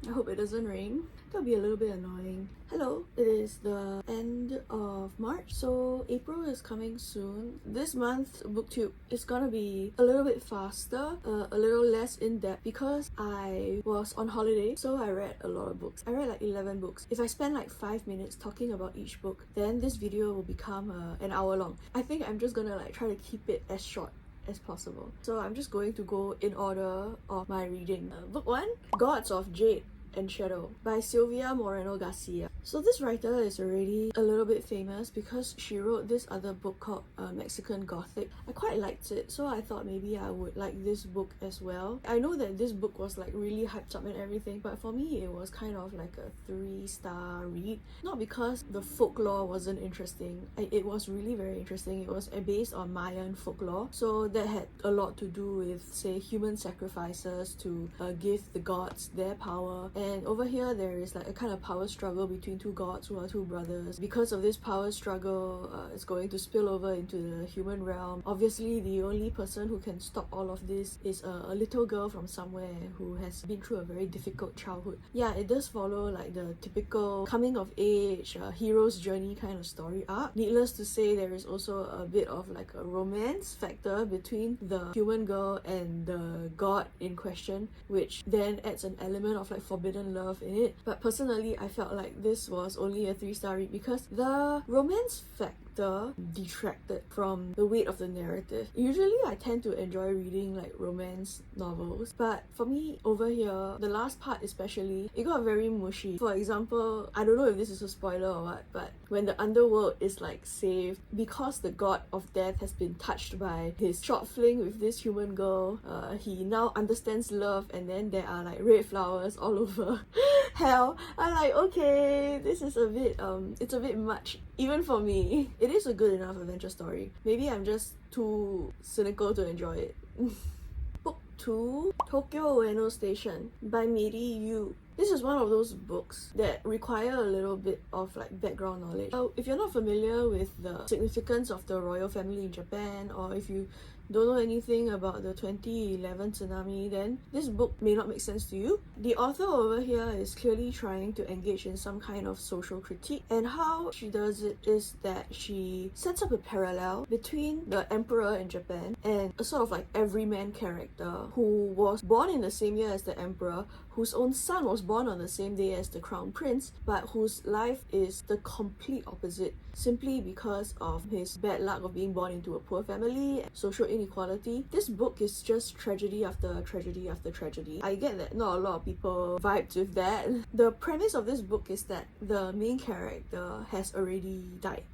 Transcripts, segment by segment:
I hope it doesn't rain. That'll be a little bit annoying. Hello, it is the end of March, so April is coming soon. This month's booktube is gonna be a little bit faster, a little less in-depth because I was on holiday, so I read a lot of books. I read like 11 books. If I spend like 5 minutes talking about each book, then this video will become an hour long. I think I'm just gonna like try to keep it as short as possible. So I'm just going to go in order of my reading. Book 1, Gods of Jade and Shadow by Silvia Moreno-Garcia. So this writer is already a little bit famous because she wrote this other book called Mexican Gothic. I quite liked it, so I thought maybe I would like this book as well. I know that this book was like really hyped up and everything, but for me it was kind of like a 3-star read. Not because the folklore wasn't interesting. It was really very interesting. It was based on Mayan folklore, so that had a lot to do with, say, human sacrifices to give the gods their power. And over here there is like a kind of power struggle between two gods who are two brothers. Because of this power struggle, it's going to spill over into the human realm. Obviously the only person who can stop all of this is a little girl from somewhere who has been through a very difficult childhood. Yeah, it does follow like the typical coming of age, hero's journey kind of story arc. Needless to say, there is also a bit of like a romance factor between the human girl and the god in question, which then adds an element of like forbidden love in it. But personally, I felt like this was only a 3-star read because the romance factor detracted from the weight of the narrative. Usually I tend to enjoy reading like romance novels, but for me over here, the last part especially, it got very mushy. For example, I don't know if this is a spoiler or what, but when the underworld is like saved because the god of death has been touched by his short fling with this human girl, he now understands love, and then there are like red flowers all over hell. I'm like, okay, this is a bit it's a bit much even for me. It is a good enough adventure story. Maybe I'm just too cynical to enjoy it. Book 2, Tokyo Ueno Station by Miri. This is one of those books that require a little bit of like background knowledge. If you're not familiar with the significance of the royal family in Japan, or if you don't know anything about the 2011 tsunami, then this book may not make sense to you. The author over here is clearly trying to engage in some kind of social critique, and how she does it is that she sets up a parallel between the emperor in Japan and a sort of like everyman character who was born in the same year as the emperor, whose own son was born on the same day as the crown prince, but whose life is the complete opposite simply because of his bad luck of being born into a poor family, social inequality. This book is just tragedy after tragedy after tragedy. I get that not a lot of people vibed with that. The premise of this book is that the main character has already died.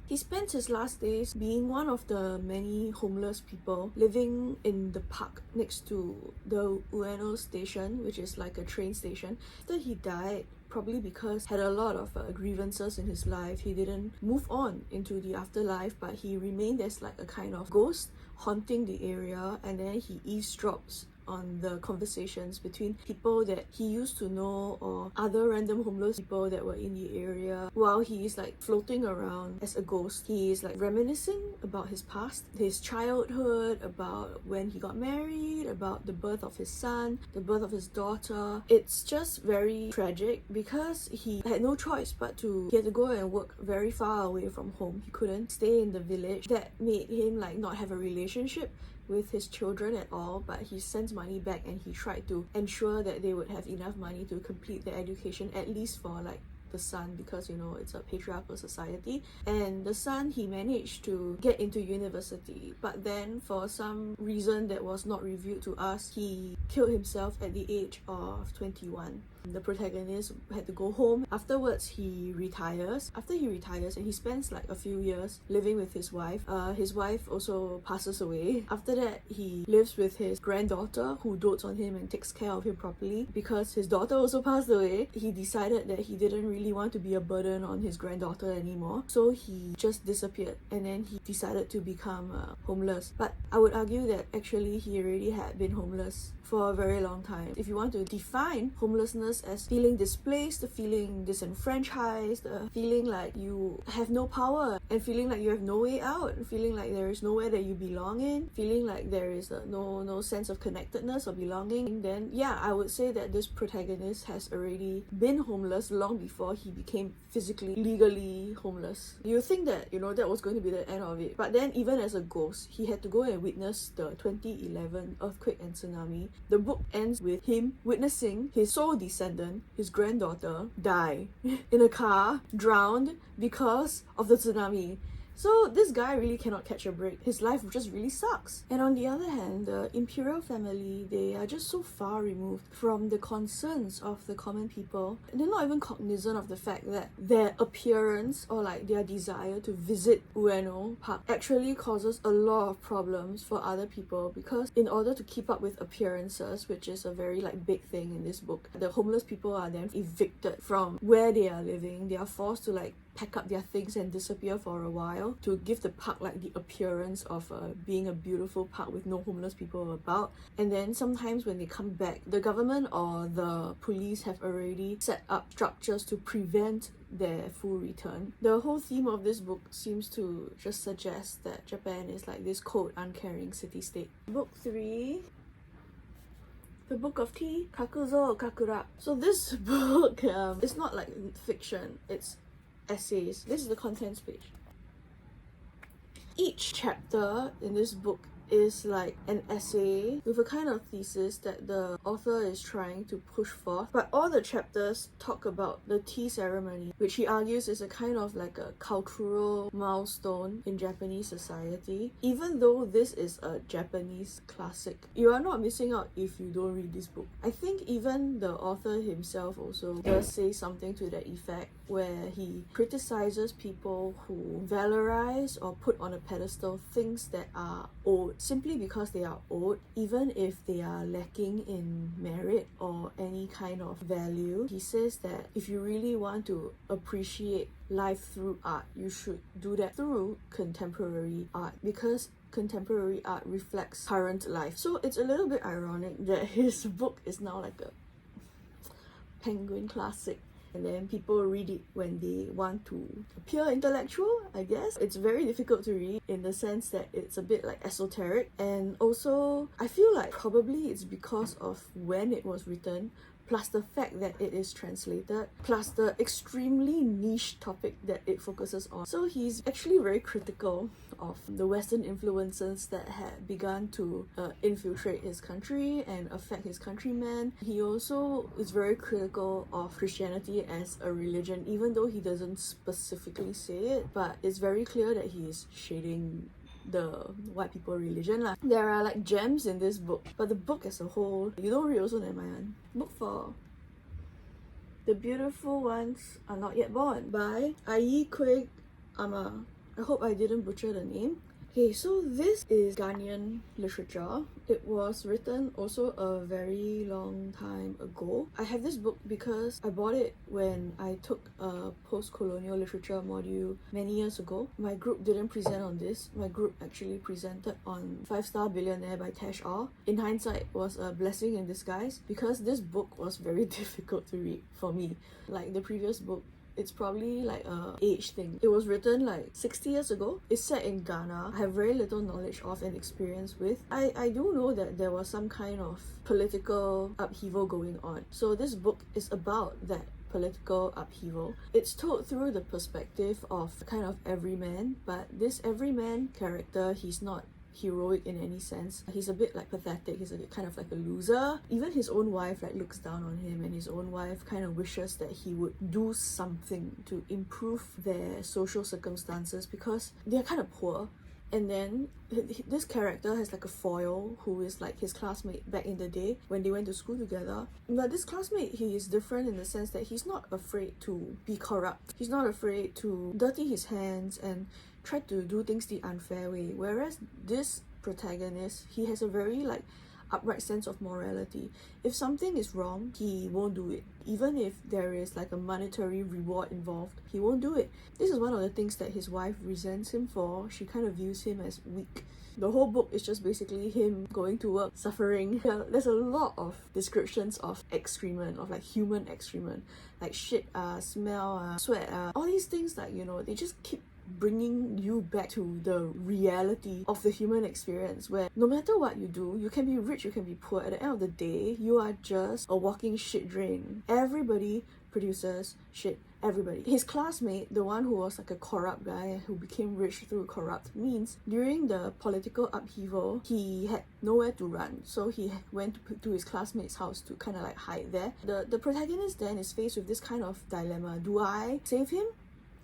He spent his last days being one of the many homeless people living in the park next to the Ueno station, which is like a train station. After he died, probably because he had a lot of grievances in his life, he didn't move on into the afterlife, but he remained as like a kind of ghost haunting the area, and then he eavesdrops on the conversations between people that he used to know or other random homeless people that were in the area. While he is like floating around as a ghost, he is like reminiscing about his past, his childhood, about when he got married, about the birth of his son, the birth of his daughter. It's just very tragic because he had no choice but he had to go and work very far away from home. He couldn't stay in the village. That made him like not have a relationship with his children at all, but he sends money back and he tried to ensure that they would have enough money to complete their education, at least for like the son, because you know it's a patriarchal society. And the son, he managed to get into university, but then for some reason that was not revealed to us, he killed himself at the age of 21. The protagonist had to go home. Afterwards, he retires. After he retires, and he spends like a few years living with his wife. His wife also passes away. After that, he lives with his granddaughter, who dotes on him and takes care of him properly. Because his daughter also passed away, he decided that he didn't really want to be a burden on his granddaughter anymore. So he just disappeared, and then he decided to become homeless. But I would argue that actually he already had been homeless for a very long time. If you want to define homelessness homelessness as feeling displaced, feeling disenfranchised, feeling like you have no power, and feeling like you have no way out, feeling like there is nowhere that you belong in, feeling like there is no sense of connectedness or belonging. Then yeah, I would say that this protagonist has already been homeless long before he became physically, legally homeless. You think that, that was going to be the end of it. But then even as a ghost, he had to go and witness the 2011 earthquake and tsunami. The book ends with him witnessing his sole descendant, his granddaughter, die in a car, drowned because of the tsunami. So this guy really cannot catch a break. His life just really sucks. And on the other hand, the imperial family, they are just so far removed from the concerns of the common people. They're not even cognizant of the fact that their appearance or like their desire to visit Ueno Park actually causes a lot of problems for other people, because in order to keep up with appearances, which is a very like big thing in this book, the homeless people are then evicted from where they are living. They are forced to like pack up their things and disappear for a while to give the park like the appearance of being a beautiful park with no homeless people about. And then sometimes when they come back, the government or the police have already set up structures to prevent their full return. The whole theme of this book seems to just suggest that Japan is like this cold, uncaring city-state. Book 3, The Book of Tea, Kakuzo, Okakura. So this book is not like fiction, it's essays. This is the contents page. Each chapter in this book is like an essay with a kind of thesis that the author is trying to push forth. But all the chapters talk about the tea ceremony, which he argues is a kind of like a cultural milestone in Japanese society. Even though this is a Japanese classic, you are not missing out if you don't read this book. I think even the author himself also does say something to that effect, where he criticizes people who valorize or put on a pedestal things that are old simply because they are old, even if they are lacking in merit or any kind of value. He says that if you really want to appreciate life through art, you should do that through contemporary art, because contemporary art reflects current life. So it's a little bit ironic that his book is now like a penguin classic, and then people read it when they want to appear intellectual, I guess. It's very difficult to read in the sense that it's a bit like esoteric, and also I feel like probably it's because of when it was written, plus the fact that it is translated, plus the extremely niche topic that it focuses on. So he's actually very critical of the Western influences that had begun to infiltrate his country and affect his countrymen. He also is very critical of Christianity as a religion, even though he doesn't specifically say it, but it's very clear that he is shading the white people religion lah. There are like gems in this book, but the book as a whole, you don't read also never mind. Book 4, The Beautiful Ones Are Not Yet Born by kwei armah. I hope I didn't butcher the name. Okay, so this is Ghanaian literature. It was written also a very long time ago. I have this book because I bought it when I took a post-colonial literature module many years ago. My group didn't present on this. My group actually presented on 5-Star Billionaire by Tash R. In hindsight, it was a blessing in disguise because this book was very difficult to read for me. Like the previous book, it's probably like a age thing. It was written like 60 years ago. It's set in Ghana. I have very little knowledge of and experience with. I do know that there was some kind of political upheaval going on. So this book is about that political upheaval. It's told through the perspective of kind of everyman, but this everyman character, he's not heroic in any sense. He's a bit like pathetic. He's a kind of like a loser. Even his own wife like looks down on him, and his own wife kind of wishes that he would do something to improve their social circumstances because they're kind of poor. And then this character has like a foil who is like his classmate back in the day when they went to school together. But this classmate, he is different in the sense that he's not afraid to be corrupt. He's not afraid to dirty his hands and try to do things the unfair way. Whereas this protagonist, he has a very like upright sense of morality. If something is wrong, he won't do it. Even if there is like a monetary reward involved, he won't do it. This is one of the things that his wife resents him for. She kind of views him as weak. The whole book is just basically him going to work, suffering. There's a lot of descriptions of excrement, of like human excrement, like shit, smell, sweat, all these things, like, you know, they just keep bringing you back to the reality of the human experience, where no matter what you do, you can be rich, you can be poor, at the end of the day, you are just a walking shit drain. Everybody produces shit. Everybody. His classmate, the one who was like a corrupt guy who became rich through corrupt means, during the political upheaval, he had nowhere to run, so he went to his classmate's house to kind of like hide there. The protagonist then is faced with this kind of dilemma. Do I save him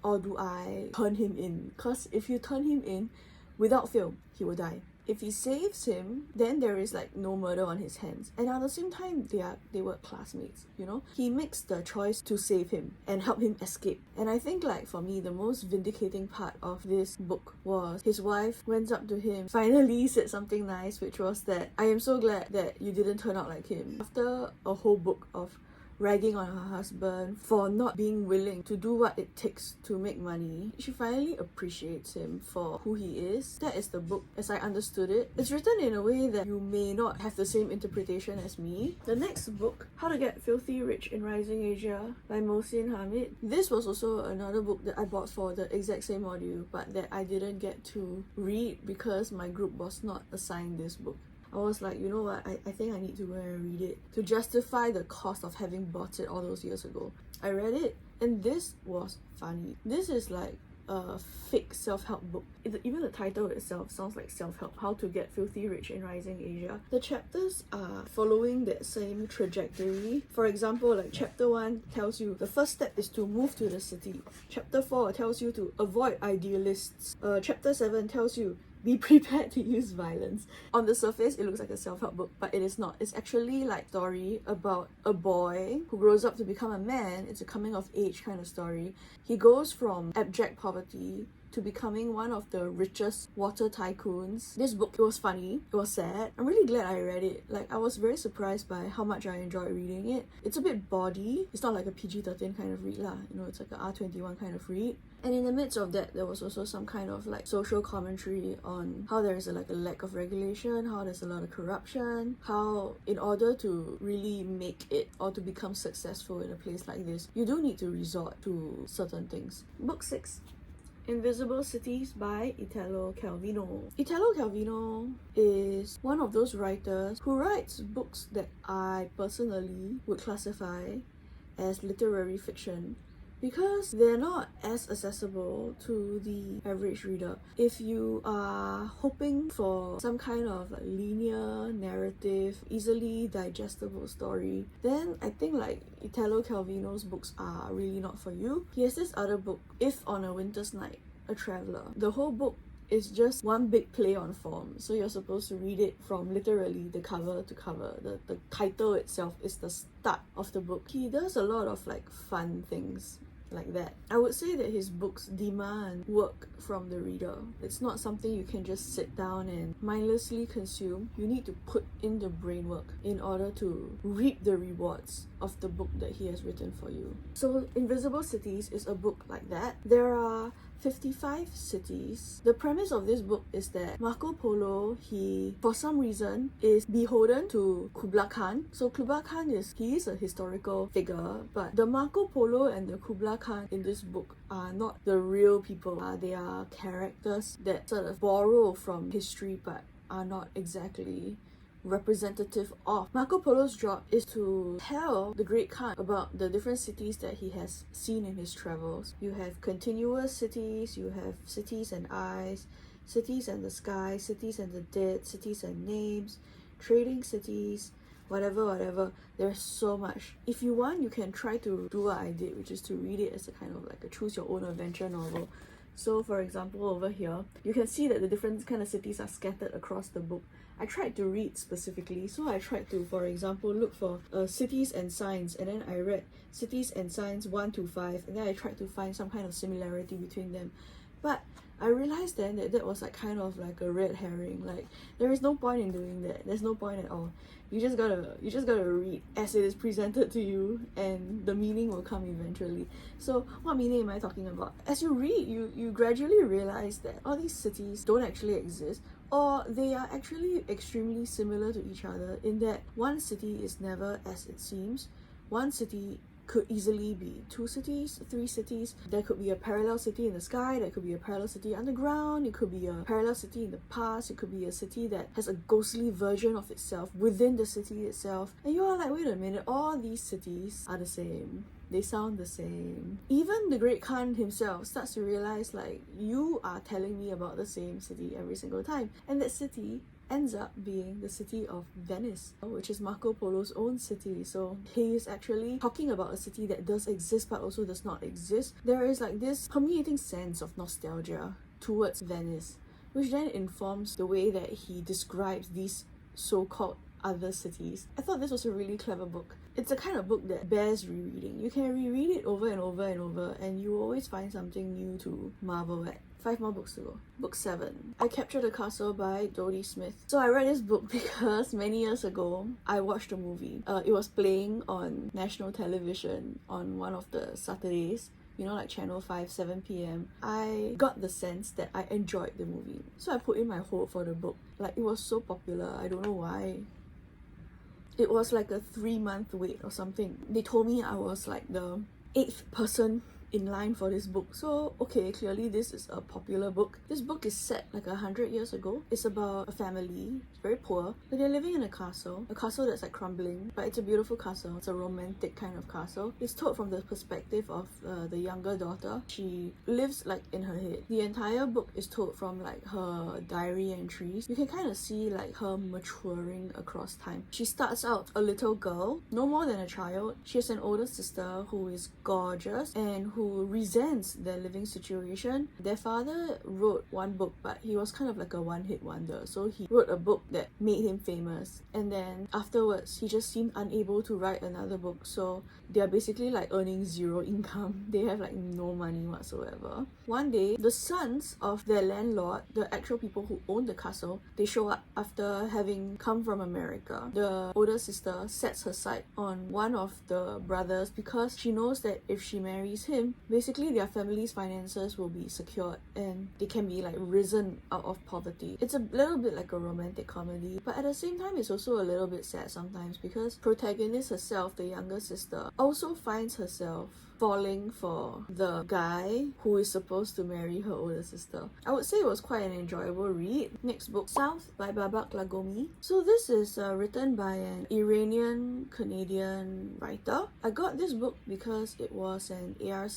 or do I turn him in? Because if you turn him in, without fail, he will die. If he saves him, then there is like no murder on his hands. And at the same time, they were classmates, you know? He makes the choice to save him and help him escape. And I think, like, for me, the most vindicating part of this book was his wife went up to him, finally said something nice, which was that, I am so glad that you didn't turn out like him. After a whole book of ragging on her husband for not being willing to do what it takes to make money, she finally appreciates him for who he is. That is the book as I understood it. It's written in a way that you may not have the same interpretation as me. The next book, How to Get Filthy Rich in Rising Asia by Mohsin Hamid. This was also another book that I bought for the exact same module, but that I didn't get to read because my group was not assigned this book. I was like, you know what, I think I need to go and read it to justify the cost of having bought it all those years ago. I read it and this was funny. This is like a fake self-help book. Even the title itself sounds like self-help. How to Get Filthy Rich in Rising Asia. The chapters are following that same trajectory. For example, like chapter 1 tells you the first step is to move to the city. Chapter 4 tells you to avoid idealists. Chapter 7 tells you be prepared to use violence. On the surface, it looks like a self-help book, but it is not. It's actually like a story about a boy who grows up to become a man. It's a coming of age kind of story. He goes from abject poverty to becoming one of the richest water tycoons. This book, it was funny, it was sad. I'm really glad I read it. Like, I was very surprised by how much I enjoyed reading it. It's a bit bawdy. It's not like a PG-13 kind of read lah. You know, it's like an R21 kind of read. And in the midst of that, there was also some kind of like social commentary on how there is a lack of regulation, how there's a lot of corruption, how in order to really make it or to become successful in a place like this, you do need to resort to certain things. Book 6. Invisible Cities by Italo Calvino. Italo Calvino is one of those writers who writes books that I personally would classify as literary fiction, because they're not as accessible to the average reader. If you are hoping for some kind of linear narrative, easily digestible story, then I think like Italo Calvino's books are really not for you. He has this other book, If on a Winter's Night, a Traveler. The whole book is just one big play on form, so you're supposed to read it from literally the cover to cover. The title itself is the start of the book. He does a lot of like fun things like that. I would say that his books demand work from the reader. It's not something you can just sit down and mindlessly consume. You need to put in the brain work in order to reap the rewards of the book that he has written for you. So Invisible Cities is a book like that. There are 55 cities. The premise of this book is that Marco Polo, he, for some reason, is beholden to Kublai Khan. So Kublai Khan is a historical figure, but the Marco Polo and the Kublai Khan in this book are not the real people. They are characters that sort of borrow from history but are not exactly representative of. Marco Polo's job is to tell the Great Khan about the different cities that he has seen in his travels. You have continuous cities, you have cities and eyes, cities and the sky, cities and the dead, cities and names, trading cities, whatever. There's so much. If you want, you can try to do what I did, which is to read it as a kind of like a choose your own adventure novel. So for example, over here, you can see that the different kind of cities are scattered across the book. I tried to read specifically, so I tried to, for example, look for cities and signs, and then I read cities and signs 1 to 5, and then I tried to find some kind of similarity between them. But I realized then that that was like kind of like a red herring. Like, there is no point in doing that. There's no point at all. You just gotta read as it is presented to you, and the meaning will come eventually. So what meaning am I talking about? As you read, you gradually realize that all these cities don't actually exist, or they are actually extremely similar to each other in that one city is never as it seems. One city could easily be 2 cities, 3 cities. There could be a parallel city in the sky, there could be a parallel city underground, it could be a parallel city in the past, it could be a city that has a ghostly version of itself within the city itself. And you are like, wait a minute, all these cities are the same. They sound the same. Even the great Khan himself starts to realize, like, you are telling me about the same city every single time. And that city ends up being the city of Venice, which is Marco Polo's own city. So he is actually talking about a city that does exist but also does not exist. There is like this permeating sense of nostalgia towards Venice, which then informs the way that he describes these so-called other cities. I thought this was a really clever book. It's a kind of book that bears rereading. You can reread it over and over and over, and you always find something new to marvel at. 5 more books to go. Book 7. I Captured the Castle by Dodie Smith. So I read this book because many years ago, I watched a movie. It was playing on national television on one of the Saturdays. You know, like Channel 5, 7 p.m. I got the sense that I enjoyed the movie. So I put in my hope for the book. Like, it was so popular. I don't know why. It was like a 3-month wait or something. They told me I was like the 8th person in line for this book. So okay, clearly this is a popular book. This book is set like 100 years ago. It's about a family, very poor, but they're living in a castle that's like crumbling, but it's a beautiful castle. It's a romantic kind of castle. It's told from the perspective of the younger daughter. She lives like in her head. The entire book is told from like her diary entries. You can kind of see like her maturing across time. She starts out a little girl, no more than a child. She has an older sister who is gorgeous and who resents their living situation. Their father wrote one book, but he was kind of like a one-hit wonder. So he wrote a book that made him famous, and then afterwards he just seemed unable to write another book. So they're basically like earning 0 income. They have like no money whatsoever. One day, the sons of their landlord, the actual people who own the castle, they show up after having come from America. The older sister sets her sight on one of the brothers because she knows that if she marries him, basically their family's finances will be secured and they can be like risen out of poverty. It's a little bit like a romantic comedy, but at the same time it's also a little bit sad sometimes because protagonist herself, the younger sister, also finds herself falling for the guy who is supposed to marry her older sister. I would say it was quite an enjoyable read. Next book, South by Babak, Lakghomi. So this is written by an Iranian-Canadian writer. I got this book because it was an ARC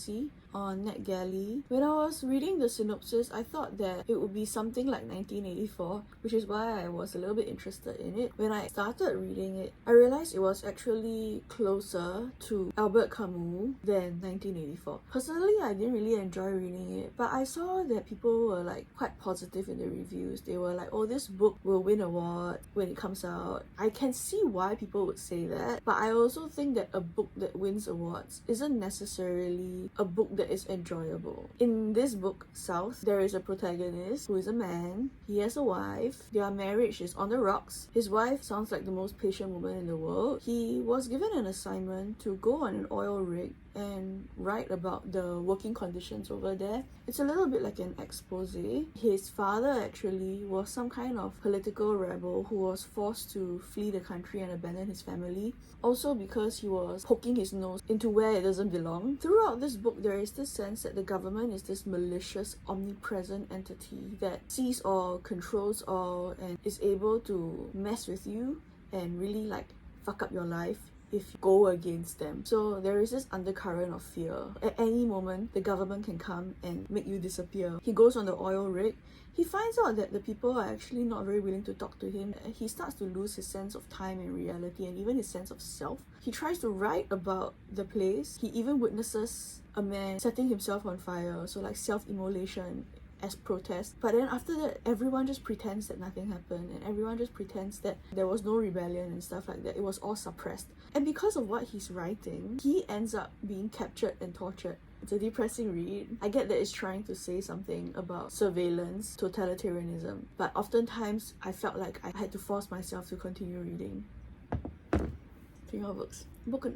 on NetGalley. When I was reading the synopsis, I thought that it would be something like 1984, which is why I was a little bit interested in it. When I started reading it, I realized it was actually closer to Albert Camus than 1984. Personally, I didn't really enjoy reading it, but I saw that people were like quite positive in the reviews. They were like, oh, this book will win awards when it comes out. I can see why people would say that, but I also think that a book that wins awards isn't necessarily a book that is enjoyable. In this book, South, there is a protagonist who is a man. He has a wife. Their marriage is on the rocks. His wife sounds like the most patient woman in the world. He was given an assignment to go on an oil rig and write about the working conditions over there. It's a little bit like an expose. His father actually was some kind of political rebel who was forced to flee the country and abandon his family. Also because he was poking his nose into where it doesn't belong. Throughout this book, there is this sense that the government is this malicious, omnipresent entity that sees all, controls all, and is able to mess with you and really like fuck up your life if you go against them. So there is this undercurrent of fear. At any moment, the government can come and make you disappear. He goes on the oil rig. He finds out that the people are actually not very willing to talk to him. He starts to lose his sense of time and reality and even his sense of self. He tries to write about the place. He even witnesses a man setting himself on fire, so like self-immolation as protest. But then after that, everyone just pretends that nothing happened and everyone just pretends that there was no rebellion and stuff like that. It was all suppressed. And because of what he's writing, he ends up being captured and tortured It's a depressing read. I get that it's trying to say something about surveillance, totalitarianism, but oftentimes I felt like I had to force myself to continue reading. Speaking of books, book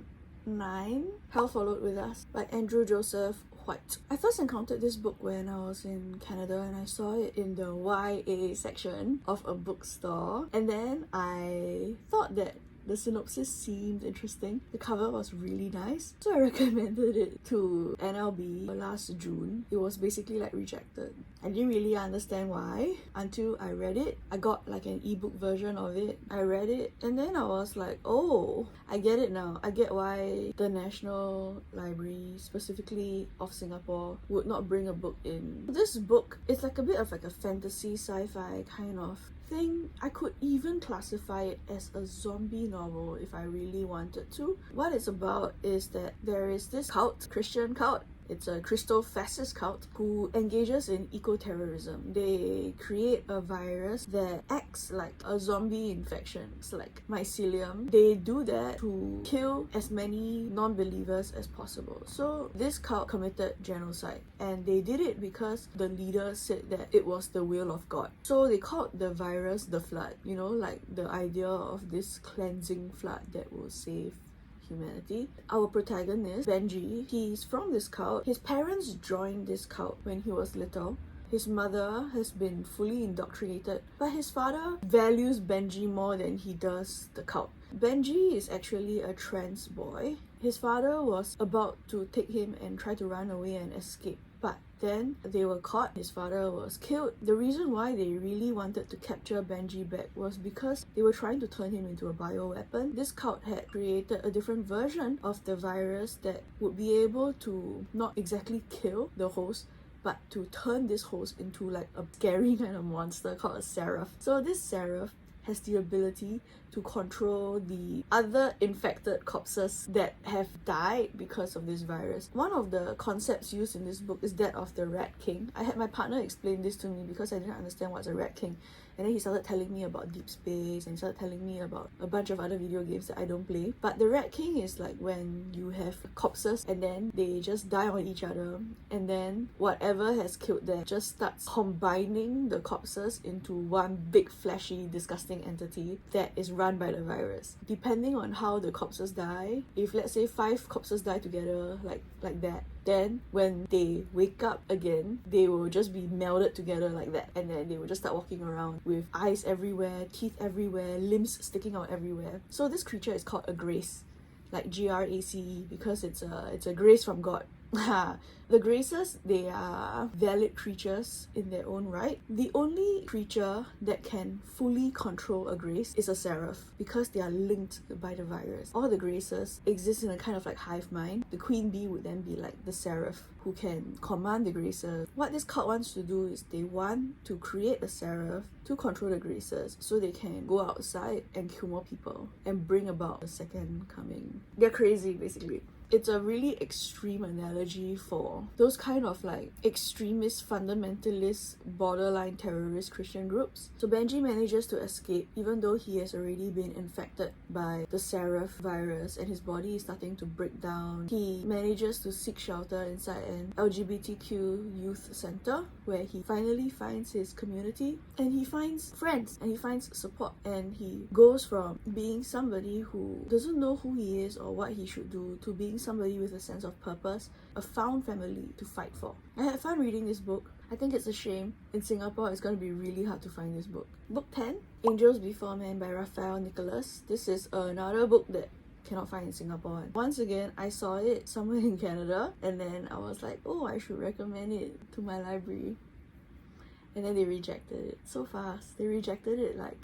9, Hell Followed With Us by Andrew Joseph White. I first encountered this book when I was in Canada and I saw it in the YA section of a bookstore, and then I thought that the synopsis seemed interesting. The cover was really nice, so I recommended it to NLB last June. It was basically like rejected. I didn't really understand why until I read it. I got like an ebook version of it. I read it and then I was like, oh, I get it now. I get why the National Library, specifically of Singapore, would not bring a book in. This book is like a bit of like a fantasy sci-fi kind of thing. I could even classify it as a zombie novel if I really wanted to. What it's about is that there is this cult, Christian cult. It's a Christo-fascist cult who engages in eco-terrorism. They create a virus that acts like a zombie infection. It's like mycelium. They do that to kill as many non-believers as possible. So this cult committed genocide, and they did it because the leader said that it was the will of God. So they called the virus the flood. You know, like the idea of this cleansing flood that will save humanity. Our protagonist, Benji, he's from this cult. His parents joined this cult when he was little. His mother has been fully indoctrinated, but his father values Benji more than he does the cult. Benji is actually a trans boy. His father was about to take him and try to run away and escape, but then they were caught. His father was killed. The reason why they really wanted to capture Benji back was because they were trying to turn him into a bioweapon. This cult had created a different version of the virus that would be able to not exactly kill the host, but to turn this host into like a scary kind of monster called a seraph. So this seraph has the ability to control the other infected corpses that have died because of this virus. One of the concepts used in this book is that of the Rat King. I had my partner explain this to me because I didn't understand what's a Rat King. And then he started telling me about Deep Space and he started telling me about a bunch of other video games that I don't play. But the Rat King is like when you have corpses and then they just die on each other, and then whatever has killed them just starts combining the corpses into one big flashy disgusting entity that is run by the virus. Depending on how the corpses die, if let's say 5 corpses die together like that, then when they wake up again, they will just be melded together like that, and then they will just start walking around with eyes everywhere, teeth everywhere, limbs sticking out everywhere. So this creature is called a grace, like Grace, because it's a grace from God. The graces, they are valid creatures in their own right. The only creature that can fully control a grace is a seraph, because they are linked by the virus. All the graces exist in a kind of like hive mind. The queen bee would then be like the seraph who can command the graces. What this cult wants to do is they want to create a seraph to control the graces so they can go outside and kill more people and bring about the second coming. They're crazy, basically. It's a really extreme analogy for those kind of like extremist, fundamentalist, borderline terrorist Christian groups. So Benji manages to escape even though he has already been infected by the seraph virus and his body is starting to break down. He manages to seek shelter inside an LGBTQ youth center where he finally finds his community and he finds friends and he finds support, and he goes from being somebody who doesn't know who he is or what he should do to being somebody with a sense of purpose, a found family to fight for. I had fun reading this book. I think it's a shame in Singapore it's going to be really hard to find this book. Book 10, Angels Before Men by Rafael, Nicolás. This is another book that cannot find in Singapore. And once again, I saw it somewhere in Canada and then I was like, oh, I should recommend it to my library. And then they rejected it so fast. They rejected it like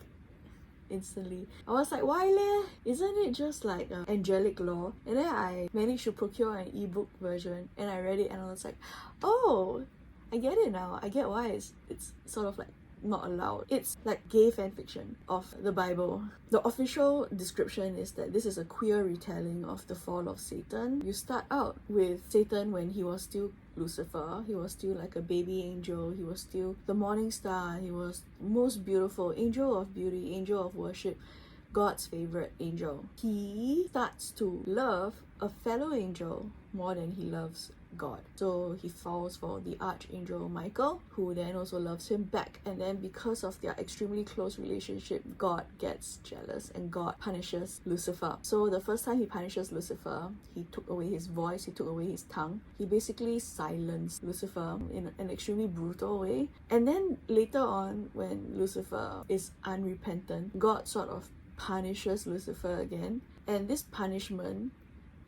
instantly. I was like, why leh? Isn't it just like angelic law? And then I managed to procure an ebook version and I read it and I was like, oh, I get it now. I get why it's sort of like not allowed. It's like gay fan fiction of the Bible. The official description is that this is a queer retelling of the fall of Satan. You start out with Satan when he was still Lucifer. He was still like a baby angel. He was still the morning star. He was most beautiful, angel of beauty, angel of worship, God's favorite angel. He starts to love a fellow angel more than he loves God. So he falls for the archangel Michael, who then also loves him back. And then because of their extremely close relationship, God gets jealous and God punishes Lucifer. So the first time he punishes Lucifer, he took away his voice, he took away his tongue. He basically silenced Lucifer in an extremely brutal way. And then later on, when Lucifer is unrepentant, God sort of punishes Lucifer again. And this punishment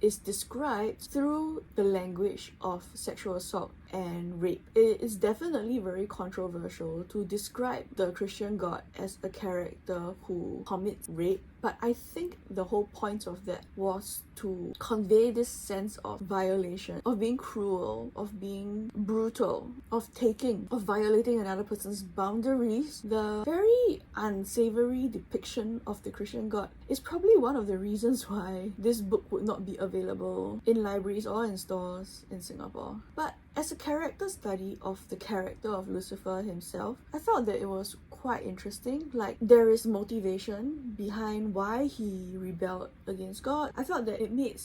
is described through the language of sexual assault and rape. It is definitely very controversial to describe the Christian God as a character who commits rape, but I think the whole point of that was to convey this sense of violation, of being cruel, of being brutal, of violating another person's boundaries. The very unsavory depiction of the Christian God is probably one of the reasons why this book would not be available in libraries or in stores in Singapore. But as a character study of the character of Lucifer himself, I felt that it was quite interesting. Like, there is motivation behind why he rebelled against God. I felt that it made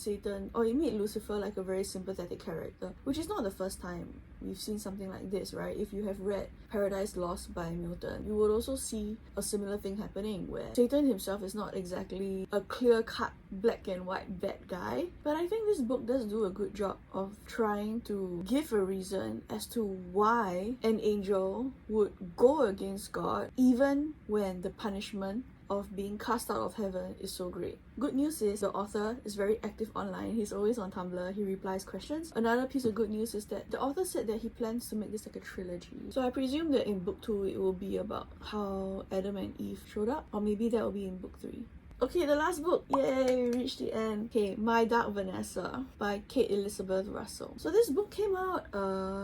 Lucifer like a very sympathetic character, which is not the first time we've seen something like this, right? If you have read Paradise Lost by Milton, you would also see a similar thing happening where Satan himself is not exactly a clear-cut black and white bad guy. But I think this book does do a good job of trying to give a reason as to why an angel would go against God even when the punishment of being cast out of heaven is so great. Good news is the author is very active online. He's always on Tumblr. He replies questions. Another piece of good news is that the author said that he plans to make this like a trilogy. So I presume that in book 2 it will be about how Adam and Eve showed up, or maybe that will be in book 3. Okay, the last book. Yay, we reached the end. Okay, My Dark Vanessa by Kate Elizabeth Russell. So this book came out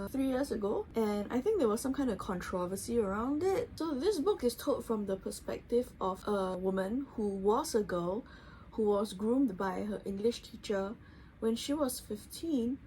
3 years ago, and I think there was some kind of controversy around it. So this book is told from the perspective of a woman who was a girl who was groomed by her English teacher when she was 15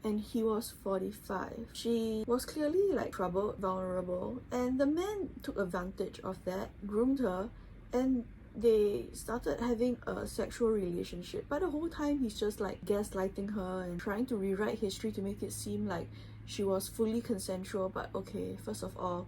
and he was 45. She was clearly like troubled, vulnerable, and the man took advantage of that, groomed her, and they started having a sexual relationship. But the whole time he's just like gaslighting her and trying to rewrite history to make it seem like she was fully consensual. But okay, first of all,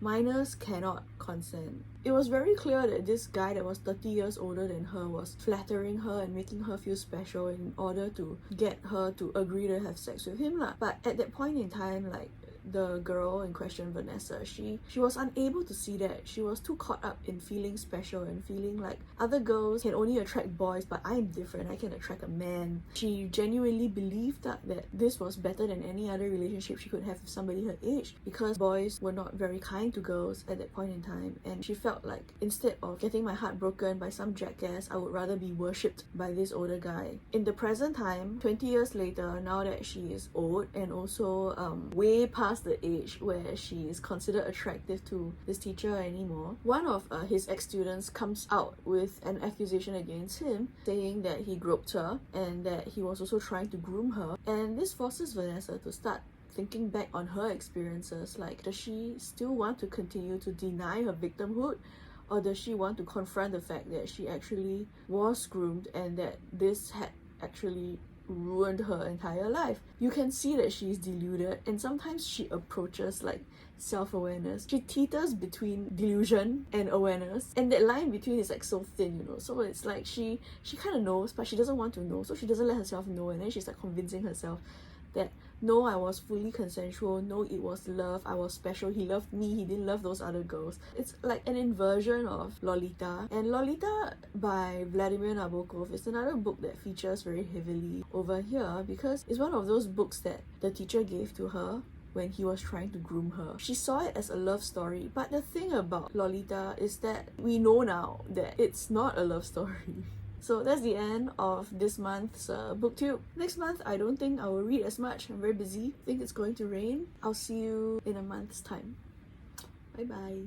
minors cannot consent. It was very clear that this guy that was 30 years older than her was flattering her and making her feel special in order to get her to agree to have sex with him lah. But at that point in time, like, the girl in question, Vanessa, she was unable to see that. She was too caught up in feeling special and feeling like other girls can only attract boys, but I'm different, I can attract a man. She genuinely believed that this was better than any other relationship she could have with somebody her age, because boys were not very kind to girls at that point in time. And she felt like instead of getting my heart broken by some jackass, I would rather be worshipped by this older guy. In the present time, 20 years later, now that she is old and also way past the age where she is considered attractive to this teacher anymore, one of his ex-students comes out with an accusation against him, saying that he groped her and that he was also trying to groom her. And this forces Vanessa to start thinking back on her experiences. Like, does she still want to continue to deny her victimhood, or does she want to confront the fact that she actually was groomed and that this had actually ruined her entire life? You can see that she's deluded, and sometimes she approaches like self-awareness. She teeters between delusion and awareness, and that line between is like so thin, you know. So it's like she kind of knows, but she doesn't want to know, so she doesn't let herself know, and then she's like convincing herself that no, I was fully consensual, no, it was love, I was special, he loved me, he didn't love those other girls. It's like an inversion of Lolita. And Lolita by Vladimir Nabokov is another book that features very heavily over here, because it's one of those books that the teacher gave to her when he was trying to groom her. She saw it as a love story, but the thing about Lolita is that we know now that it's not a love story. So that's the end of this month's booktube. Next month, I don't think I will read as much. I'm very busy. I think it's going to rain. I'll see you in a month's time. Bye bye.